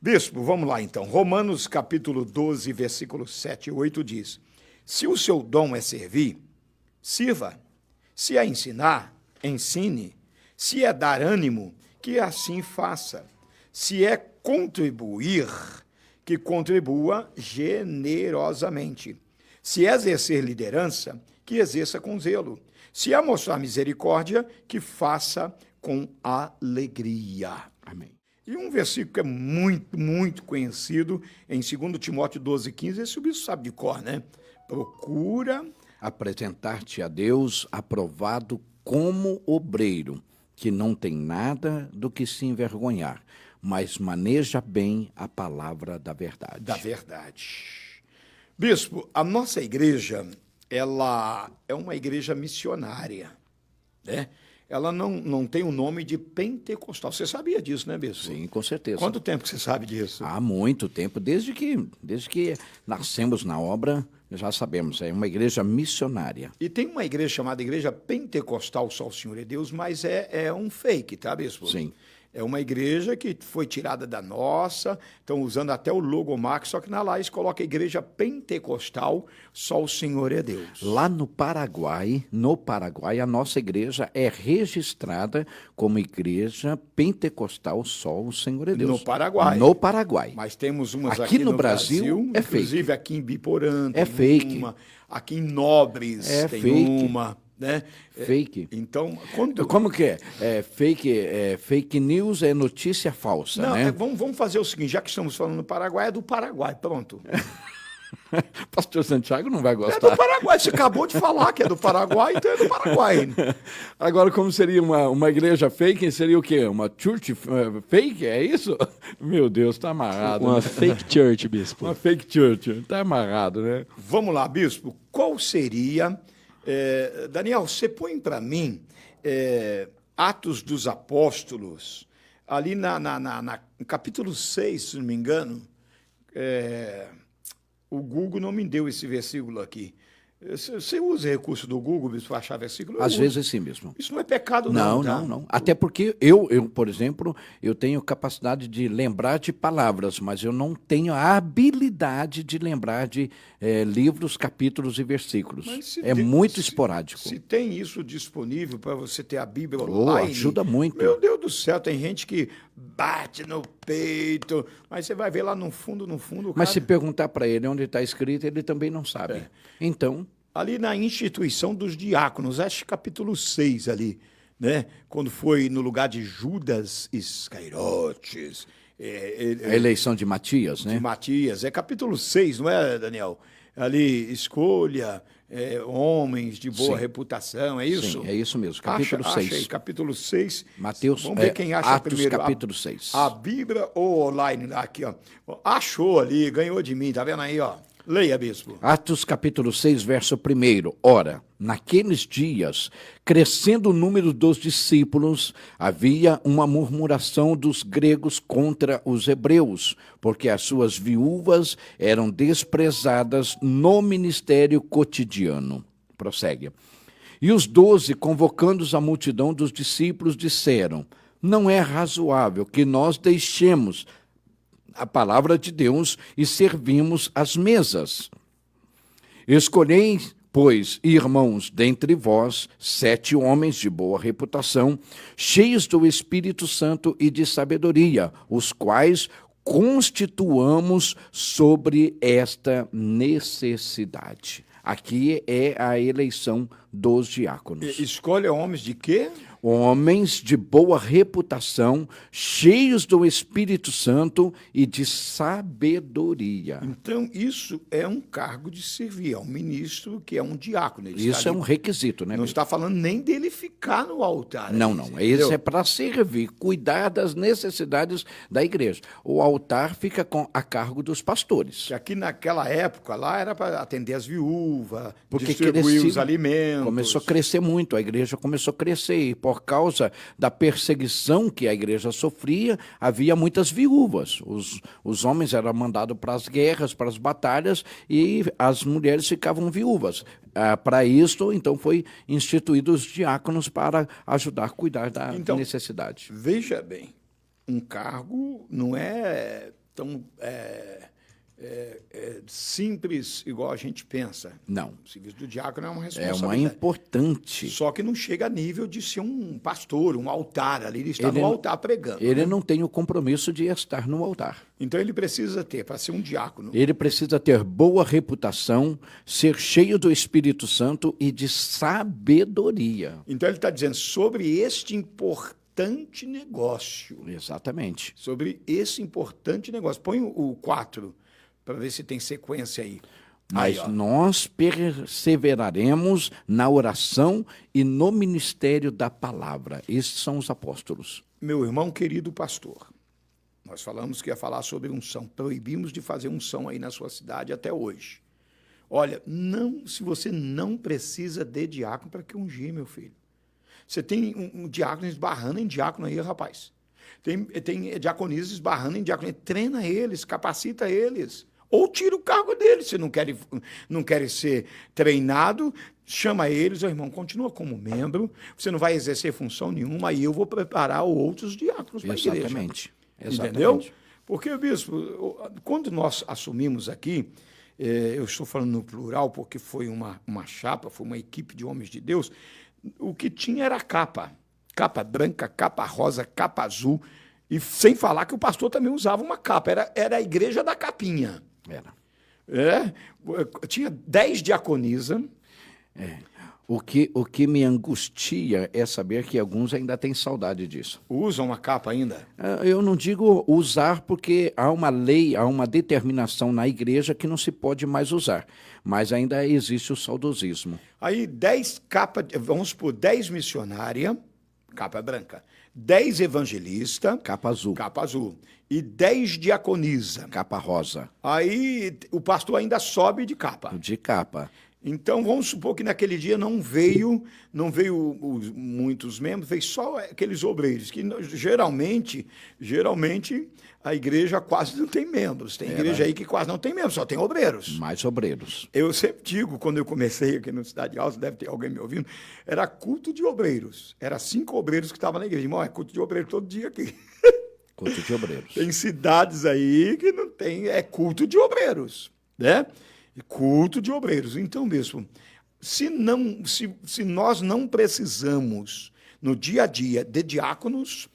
Bispo, vamos lá então. Romanos capítulo 12, versículos 7 e 8 diz: se o seu dom é servir, sirva. Se é ensinar, ensine. Se é dar ânimo, que assim faça. Se é contribuir, que contribua generosamente. Se é exercer liderança, que exerça com zelo. Se é mostrar misericórdia, que faça com alegria. Amém. E um versículo que é muito conhecido, em 2 Timóteo 12,15, esse o bispo sabe de cor, né? Procura apresentar-te a Deus aprovado como obreiro, que não tem nada do que se envergonhar, mas maneja bem a palavra da verdade. Da verdade. Bispo, a nossa igreja, ela é uma igreja missionária, né? Ela não tem o nome de pentecostal. Você sabia disso, né, Bispo? Sim, com certeza. Quanto tempo que você sabe disso? Há muito tempo, desde que nascemos na obra, já sabemos, é uma igreja missionária. E tem uma igreja chamada Igreja Pentecostal Só o Senhor é Deus, mas é um fake, tá, Bispo? Sim. É uma igreja que foi tirada da nossa, estão usando até o logomarca, só que na Laís coloca Igreja Pentecostal Só o Senhor é Deus. Lá no Paraguai, a nossa igreja é registrada como Igreja Pentecostal Só o Senhor é Deus. No Paraguai. No Paraguai. Mas temos umas aqui aqui no Brasil é inclusive fake. aqui em Biporã É tem fake. uma, aqui em Nobres tem fake. uma, né? Fake. Então, quando... Como que é? Fake news é notícia falsa, Não, né? Vamos fazer o seguinte, já que estamos falando do Paraguai, é do Paraguai, pronto. Pastor Santiago não vai É gostar. do Paraguai, você acabou de falar que é do Paraguai, então é do Paraguai. Agora, como seria uma igreja fake, seria o quê? Uma church fake, é isso? Meu Deus, tá amarrado. Uma né? fake church, bispo. Uma fake church, tá amarrado, né? Vamos lá, bispo, qual seria... Daniel, você põe para mim Atos dos Apóstolos, ali no capítulo 6, se não me engano, o Google não me deu esse versículo aqui. Você usa recurso do Google para achar versículo? Às vezes sim mesmo. Isso não é pecado, não. Não. Até porque eu, por exemplo, eu tenho capacidade de lembrar de palavras, mas eu não tenho a habilidade de lembrar de livros, capítulos e versículos. Muito esporádico. Se tem isso disponível para você ter a Bíblia online... ajuda muito. Meu Deus do céu, tem gente que bate no peito, mas você vai ver lá no fundo... Mas se perguntar para ele onde está escrito, ele também não sabe. Então... Ali na instituição dos diáconos, acho que capítulo 6 ali, né? Quando foi no lugar de Judas Iscariotes. A eleição de Matias, né? De Matias. É capítulo 6, não é, Daniel? Ali, escolha homens de boa reputação, é isso? Sim, é isso mesmo, capítulo 6. Achei, capítulo 6. Mateus, vamos ver quem acha Atos, primeiro. capítulo 6. A Bíblia ou online? Aqui, ó. Achou ali, ganhou de mim, tá vendo aí, ó? Leia, bispo. Atos capítulo 6, verso 1. Ora, naqueles dias, crescendo o número dos discípulos, havia uma murmuração dos gregos contra os hebreus, porque as suas viúvas eram desprezadas no ministério cotidiano. Prossegue. E os 12, convocando a multidão dos discípulos, disseram: não é razoável que nós deixemos a palavra de Deus e servimos as mesas. Escolhei, pois, irmãos, dentre vós, 7 homens de boa reputação, cheios do Espírito Santo e de sabedoria, os quais constituamos sobre esta necessidade. Aqui é a eleição dos diáconos. Escolha homens de quê? Homens de boa reputação, cheios do Espírito Santo e de sabedoria. Então, isso é um cargo de servir, é um ministro que é um diácono. Isso é um requisito, né? Não está falando nem dele ficar no altar. Não. Esse é para servir, cuidar das necessidades da igreja. O altar fica a cargo dos pastores. Que aqui naquela época, lá era para atender as viúvas, porque distribuir os alimentos. Começou a crescer muito, a igreja começou a crescer, e por causa da perseguição que a igreja sofria, havia muitas viúvas. Os homens eram mandados para as guerras, para as batalhas, e as mulheres ficavam viúvas. Para isso, então, foi instituído os diáconos para ajudar a cuidar da necessidade. Veja bem, um cargo não é tão simples igual a gente pensa. Não. O serviço do diácono é uma É responsabilidade. uma importante. Só que não chega a nível de ser um pastor, um altar ali, ele está Ele no não- altar pregando. Ele né? não tem o compromisso de estar no altar. Então ele precisa ter, para ser um diácono, Ele precisa ter boa reputação, ser cheio do Espírito Santo e de sabedoria. então ele está dizendo sobre este importante negócio. Exatamente. Sobre esse importante negócio. Põe o 4 para ver se tem sequência aí. Mas Aí, ó. nós perseveraremos na oração e no ministério da palavra. Esses são os apóstolos. Meu irmão querido pastor, nós falamos que ia falar sobre unção. Proibimos de fazer unção aí na sua cidade até hoje. Olha, se você não precisa de diácono para que ungir, meu filho. Você tem um diácono esbarrando em diácono aí, rapaz. Tem diaconisas esbarrando em diácono. Treina eles, capacita eles. Ou tira o cargo deles. Se não querem ser treinado, chama eles. Ô, irmão, continua como membro. Você não vai exercer função nenhuma. Aí eu vou preparar outros diáconos para a igreja. Exatamente. Entendeu? Porque, bispo, quando nós assumimos aqui, eu estou falando no plural porque foi uma chapa, foi uma equipe de homens de Deus, o que tinha era capa. Capa branca, capa rosa, capa azul. E sem falar que o pastor também usava uma capa. Era a igreja da capinha. Era. Tinha 10 diaconisas. O que me angustia é saber que alguns ainda têm saudade disso. Usam a capa ainda. Eu não digo usar porque há uma lei, há uma determinação na igreja que não se pode mais usar, mas ainda existe o saudosismo. Aí 10 capas, vamos por 10 missionárias, capa branca, 10 evangelistas, Capa azul, capa azul, e 10 diaconisa. capa rosa, Aí o pastor ainda sobe de capa. de capa. Então vamos supor que naquele dia não veio muitos membros, veio só aqueles obreiros, que geralmente a igreja quase não tem membros. Tem igreja aí que quase não tem membros, só tem obreiros. Mais obreiros. Eu sempre digo, quando eu comecei aqui no Cidade Alta, deve ter alguém me ouvindo, era culto de obreiros. Era 5 obreiros que estavam na igreja. Irmão, é culto de obreiro todo dia aqui. Culto de obreiros. Tem cidades aí que não tem, é culto de obreiros, né? Culto de obreiros. Então, bispo, se nós não precisamos, no dia a dia, de diáconos,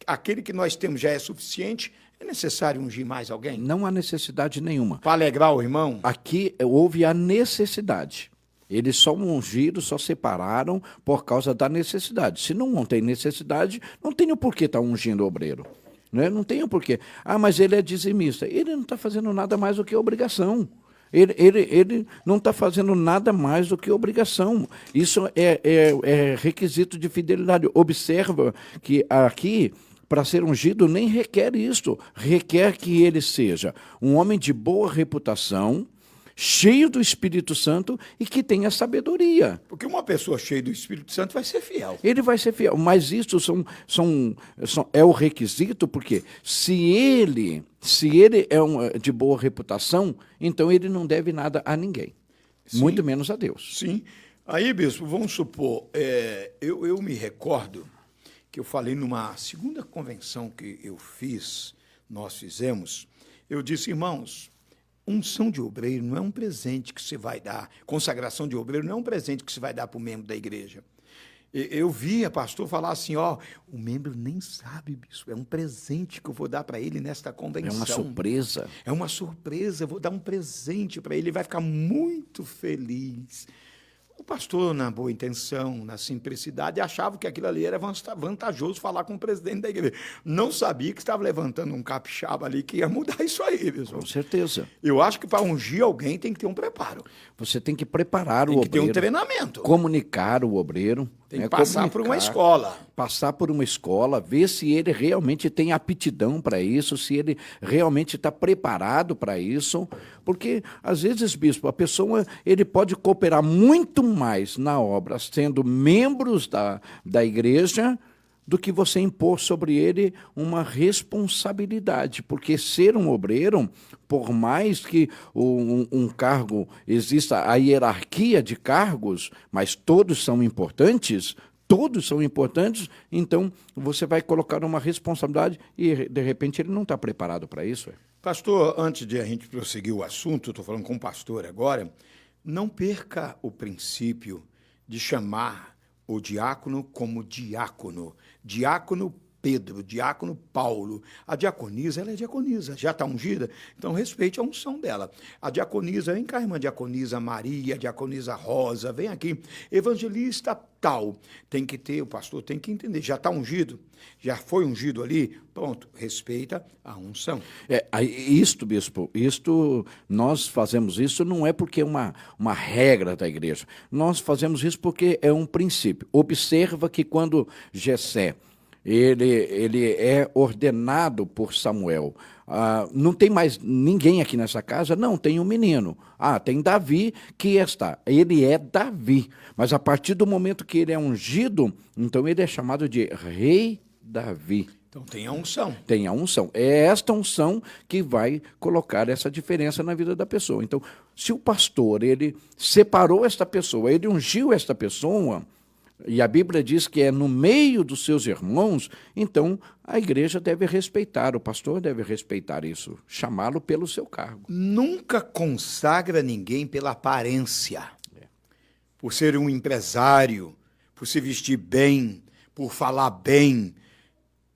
aquele que nós temos já é suficiente, é necessário ungir mais alguém? Não há necessidade nenhuma. Para alegrar o irmão? Aqui houve a necessidade. Eles só ungiram, só separaram por causa da necessidade. Se não tem necessidade, não tem o porquê estar ungindo o obreiro. Né? Não tem o porquê. Ah, mas ele é dizimista. Ele não está fazendo nada mais do que obrigação. Ele não está fazendo nada mais do que obrigação. Isso é requisito de fidelidade. Observa que aqui, para ser ungido, nem requer isto. Requer que ele seja um homem de boa reputação, cheio do Espírito Santo e que tenha sabedoria. Porque uma pessoa cheia do Espírito Santo vai ser fiel. Ele vai ser fiel, mas isso é o requisito, porque se ele é de boa reputação, então ele não deve nada a ninguém, Sim. muito menos a Deus. Sim. Aí, bispo, vamos supor, eu me recordo que eu falei numa segunda convenção que nós fizemos, eu disse, irmãos, unção de obreiro não é um presente que você vai dar, consagração de obreiro não é um presente que você vai dar para o membro da igreja. Eu via pastor falar assim, o membro nem sabe, bispo, é um presente que eu vou dar para ele nesta convenção. É uma surpresa. É uma surpresa, eu vou dar um presente para ele, ele vai ficar muito feliz. O pastor, na boa intenção, na simplicidade, achava que aquilo ali era vantajoso falar com o presidente da igreja. Não sabia que estava levantando um capixaba ali que ia mudar isso aí, pessoal. Com certeza. Eu acho que para ungir alguém tem que ter um preparo. Você tem que preparar o Tem que ter obreiro. um treinamento. Comunicar o obreiro. Tem que passar por uma escola. Passar por uma escola, ver se ele realmente tem aptidão para isso, se ele realmente está preparado para isso. Porque, às vezes, bispo, a pessoa ele pode cooperar muito mais na obra sendo membros da igreja do que você impor sobre ele uma responsabilidade. Porque ser um obreiro, por mais que um cargo exista a hierarquia de cargos, mas todos são importantes, então você vai colocar uma responsabilidade e, de repente, ele não está preparado para isso. Pastor, antes de a gente prosseguir o assunto, estou falando com o pastor agora, não perca o princípio de chamar o diácono como diácono. Diácono Pedro, diácono Paulo. A diaconisa, ela é diaconisa, já está ungida, então respeite a unção dela. A diaconisa, vem cá, irmã diaconisa Maria, diaconisa Rosa, vem aqui. Evangelista tal, tem que ter, o pastor tem que entender, já está ungido, já foi ungido ali, pronto, respeita a unção. Isto, bispo, nós fazemos isso não é porque é uma regra da igreja, nós fazemos isso porque é um princípio. Observa que quando Jessé, ele é ordenado por Samuel. Não tem mais ninguém aqui nessa casa? Não, tem um menino. Tem Davi que está. Ele é Davi. Mas a partir do momento que ele é ungido, então ele é chamado de Rei Davi. Então tem a unção. Tem a unção. É esta unção que vai colocar essa diferença na vida da pessoa. Então, se o pastor, ele separou esta pessoa, ele ungiu esta pessoa, e a Bíblia diz que é no meio dos seus irmãos, então a igreja deve respeitar, o pastor deve respeitar isso, chamá-lo pelo seu cargo. Nunca consagra ninguém pela aparência, por ser um empresário, por se vestir bem, por falar bem,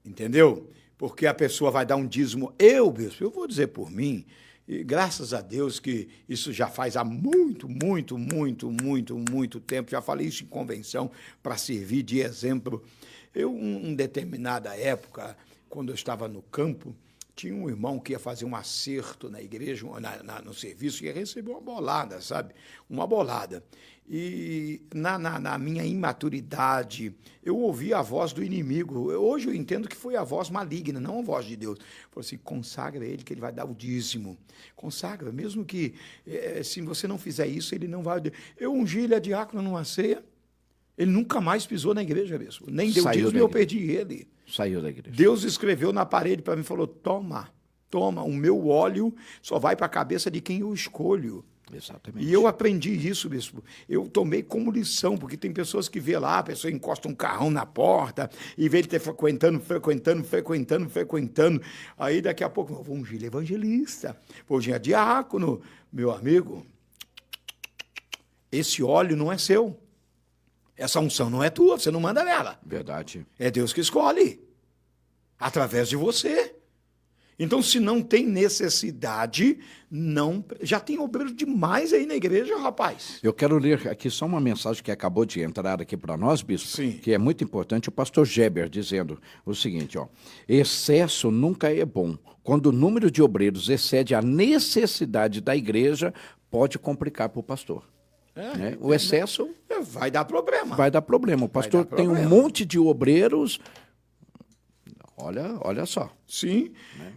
entendeu? Porque a pessoa vai dar um dízimo. Bispo, eu vou dizer por mim, e graças a Deus que isso já faz há muito tempo, já falei isso em convenção para servir de exemplo. Em determinada época, quando eu estava no campo, tinha um irmão que ia fazer um acerto na igreja, no serviço, ia receber uma bolada, sabe? Uma bolada. E na minha imaturidade, eu ouvi a voz do inimigo. Hoje eu entendo que foi a voz maligna, não a voz de Deus. Falou assim, consagra ele que ele vai dar o dízimo. Consagra, mesmo que se você não fizer isso, ele não vai... Eu ungi ele a diácono numa ceia, ele nunca mais pisou na igreja mesmo. Nem deu dízimo e eu perdi ele. Saiu da igreja. Deus escreveu na parede para mim e falou, toma, o meu óleo só vai para a cabeça de quem eu escolho. Exatamente. E eu aprendi isso, bispo. Eu tomei como lição, porque tem pessoas que vê lá, a pessoa encosta um carrão na porta e vê ele ter frequentando. Aí daqui a pouco, eu vou ungir evangelista, vou ungir diácono. Meu amigo, esse óleo não é seu. Essa unção não é tua, você não manda nela. Verdade. É Deus que escolhe, através de você. Então, se não tem necessidade, já tem obreiro demais aí na igreja, rapaz. Eu quero ler aqui só uma mensagem que acabou de entrar aqui para nós, bispo, Sim. Que é muito importante, o pastor Geber dizendo o seguinte, excesso nunca é bom. Quando o número de obreiros excede a necessidade da igreja, pode complicar para o pastor. Né? O excesso... Vai dar problema. Vai dar problema. O pastor tem um monte de obreiros... Olha só. Sim. Né?